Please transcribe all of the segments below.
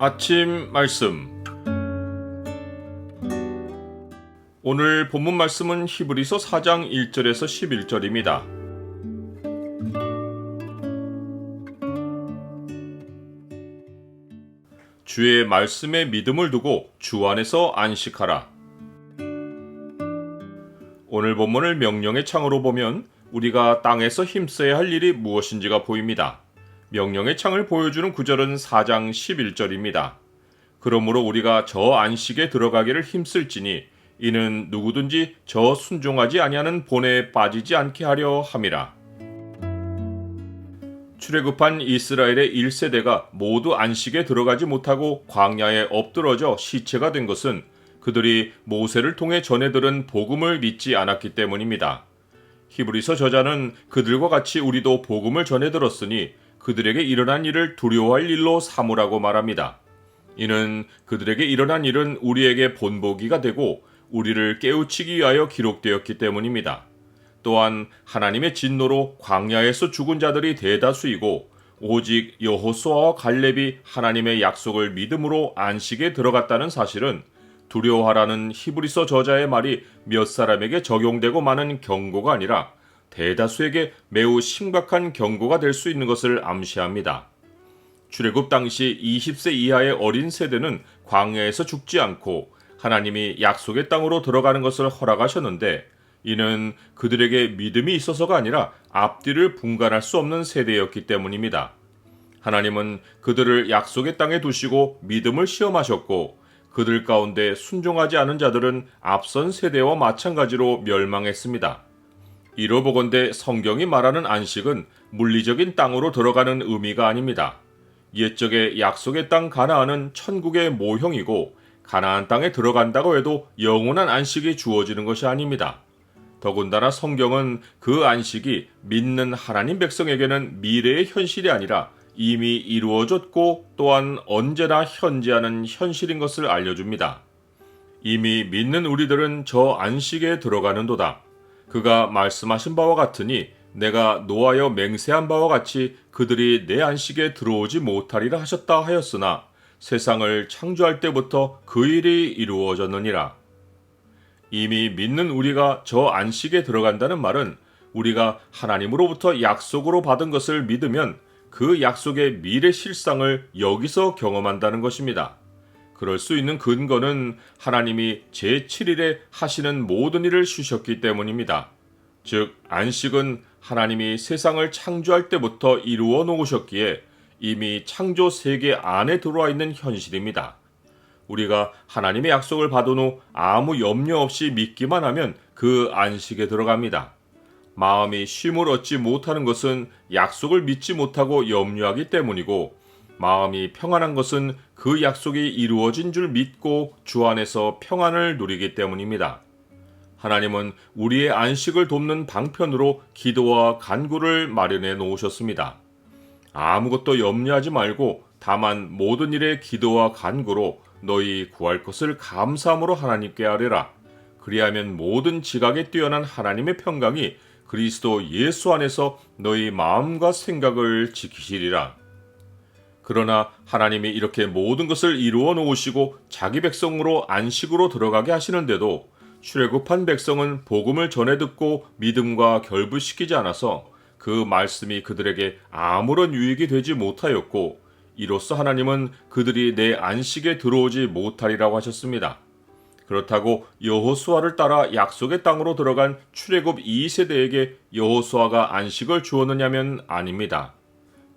아침 말씀. 오늘 본문 말씀은 히브리서 4장 1절에서 11절입니다. 주의 말씀에 믿음을 두고 주 안에서 안식하라. 오늘 본문을 명령의 창으로 보면 우리가 땅에서 힘써야 할 일이 무엇인지가 보입니다. 명령의 창을 보여주는 구절은 4장 11절입니다. 그러므로 우리가 저 안식에 들어가기를 힘쓸지니 이는 누구든지 저 순종하지 아니하는 본에 빠지지 않게 하려 함이라. 출애굽한 이스라엘의 1세대가 모두 안식에 들어가지 못하고 광야에 엎드러져 시체가 된 것은 그들이 모세를 통해 전해 들은 복음을 믿지 않았기 때문입니다. 히브리서 저자는 그들과 같이 우리도 복음을 전해 들었으니 그들에게 일어난 일을 두려워할 일로 삼으라고 말합니다. 이는 그들에게 일어난 일은 우리에게 본보기가 되고 우리를 깨우치기 위하여 기록되었기 때문입니다. 또한 하나님의 진노로 광야에서 죽은 자들이 대다수이고 오직 여호수아와 갈렙이 하나님의 약속을 믿음으로 안식에 들어갔다는 사실은 두려워하라는 히브리서 저자의 말이 몇 사람에게 적용되고 마는 경고가 아니라 대다수에게 매우 심각한 경고가 될 수 있는 것을 암시합니다. 출애굽 당시 20세 이하의 어린 세대는 광야에서 죽지 않고 하나님이 약속의 땅으로 들어가는 것을 허락하셨는데 이는 그들에게 믿음이 있어서가 아니라 앞뒤를 분간할 수 없는 세대였기 때문입니다. 하나님은 그들을 약속의 땅에 두시고 믿음을 시험하셨고 그들 가운데 순종하지 않은 자들은 앞선 세대와 마찬가지로 멸망했습니다. 이로보건대 성경이 말하는 안식은 물리적인 땅으로 들어가는 의미가 아닙니다. 옛적의 약속의 땅 가나안은 천국의 모형이고 가나안 땅에 들어간다고 해도 영원한 안식이 주어지는 것이 아닙니다. 더군다나 성경은 그 안식이 믿는 하나님 백성에게는 미래의 현실이 아니라 이미 이루어졌고 또한 언제나 현재하는 현실인 것을 알려줍니다. 이미 믿는 우리들은 저 안식에 들어가는도다. 그가 말씀하신 바와 같으니 내가 노하여 맹세한 바와 같이 그들이 내 안식에 들어오지 못하리라 하셨다 하였으나 세상을 창조할 때부터 그 일이 이루어졌느니라. 이미 믿는 우리가 저 안식에 들어간다는 말은 우리가 하나님으로부터 약속으로 받은 것을 믿으면 그 약속의 미래 실상을 여기서 경험한다는 것입니다. 그럴 수 있는 근거는 하나님이 제7일에 하시는 모든 일을 쉬셨기 때문입니다. 즉 안식은 하나님이 세상을 창조할 때부터 이루어 놓으셨기에 이미 창조 세계 안에 들어와 있는 현실입니다. 우리가 하나님의 약속을 받은 후 아무 염려 없이 믿기만 하면 그 안식에 들어갑니다. 마음이 쉼을 얻지 못하는 것은 약속을 믿지 못하고 염려하기 때문이고 마음이 평안한 것은 그 약속이 이루어진 줄 믿고 주 안에서 평안을 누리기 때문입니다. 하나님은 우리의 안식을 돕는 방편으로 기도와 간구를 마련해 놓으셨습니다. 아무것도 염려하지 말고 다만 모든 일에 기도와 간구로 너희 구할 것을 감사함으로 하나님께 아뢰라. 그리하면 모든 지각에 뛰어난 하나님의 평강이 그리스도 예수 안에서 너희 마음과 생각을 지키시리라. 그러나 하나님이 이렇게 모든 것을 이루어 놓으시고 자기 백성으로 안식으로 들어가게 하시는데도 출애굽한 백성은 복음을 전해 듣고 믿음과 결부시키지 않아서 그 말씀이 그들에게 아무런 유익이 되지 못하였고 이로써 하나님은 그들이 내 안식에 들어오지 못하리라고 하셨습니다. 그렇다고 여호수아를 따라 약속의 땅으로 들어간 출애굽 2세대에게 여호수아가 안식을 주었느냐면 아닙니다.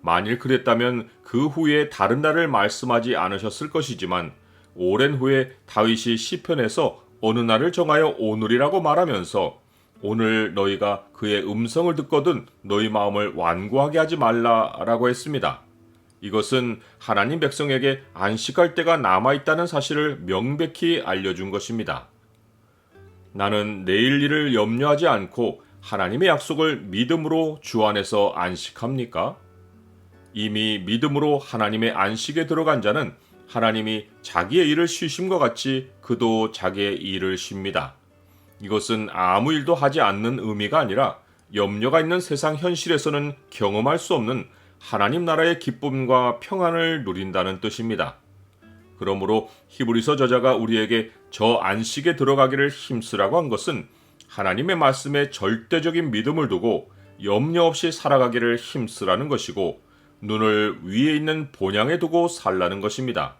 만일 그랬다면 그 후에 다른 날을 말씀하지 않으셨을 것이지만 오랜 후에 다윗이 시편에서 어느 날을 정하여 오늘이라고 말하면서 오늘 너희가 그의 음성을 듣거든 너희 마음을 완고하게 하지 말라라고 했습니다. 이것은 하나님 백성에게 안식할 때가 남아있다는 사실을 명백히 알려준 것입니다. 나는 내일 일을 염려하지 않고 하나님의 약속을 믿음으로 주 안에서 안식합니까? 이미 믿음으로 하나님의 안식에 들어간 자는 하나님이 자기의 일을 쉬심과 같이 그도 자기의 일을 쉽니다. 이것은 아무 일도 하지 않는 의미가 아니라 염려가 있는 세상 현실에서는 경험할 수 없는 하나님 나라의 기쁨과 평안을 누린다는 뜻입니다. 그러므로 히브리서 저자가 우리에게 저 안식에 들어가기를 힘쓰라고 한 것은 하나님의 말씀에 절대적인 믿음을 두고 염려 없이 살아가기를 힘쓰라는 것이고, 눈을 위에 있는 본향에 두고 살라는 것입니다.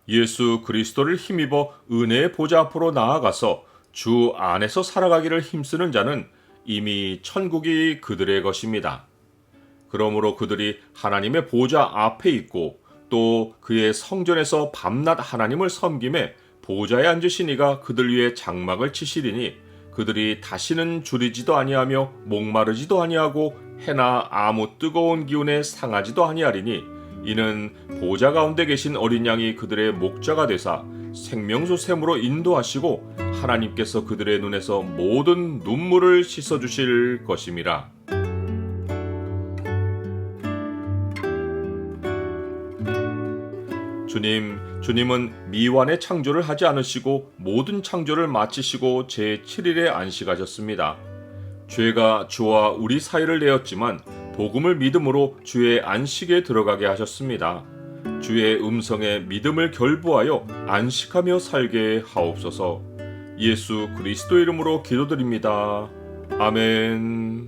예수 그리스도를 힘입어 은혜의 보좌 앞으로 나아가서 주 안에서 살아가기를 힘쓰는 자는 이미 천국이 그들의 것입니다. 그러므로 그들이 하나님의 보좌 앞에 있고 또 그의 성전에서 밤낮 하나님을 섬김에 보좌에 앉으신 이가 그들 위에 장막을 치시리니, 그들이 다시는 주리지도 아니하며 목마르지도 아니하고 해나 아무 뜨거운 기운에 상하지도 아니하리니, 이는 보좌 가운데 계신 어린 양이 그들의 목자가 되사 생명수 샘으로 인도하시고 하나님께서 그들의 눈에서 모든 눈물을 씻어주실 것임이라. 주님은 미완의 창조를 하지 않으시고 모든 창조를 마치시고 제7일에 안식하셨습니다. 죄가 주와 우리 사이를 내었지만 복음을 믿음으로 주의 안식에 들어가게 하셨습니다. 주의 음성에 믿음을 결부하여 안식하며 살게 하옵소서. 예수 그리스도 이름으로 기도드립니다. 아멘.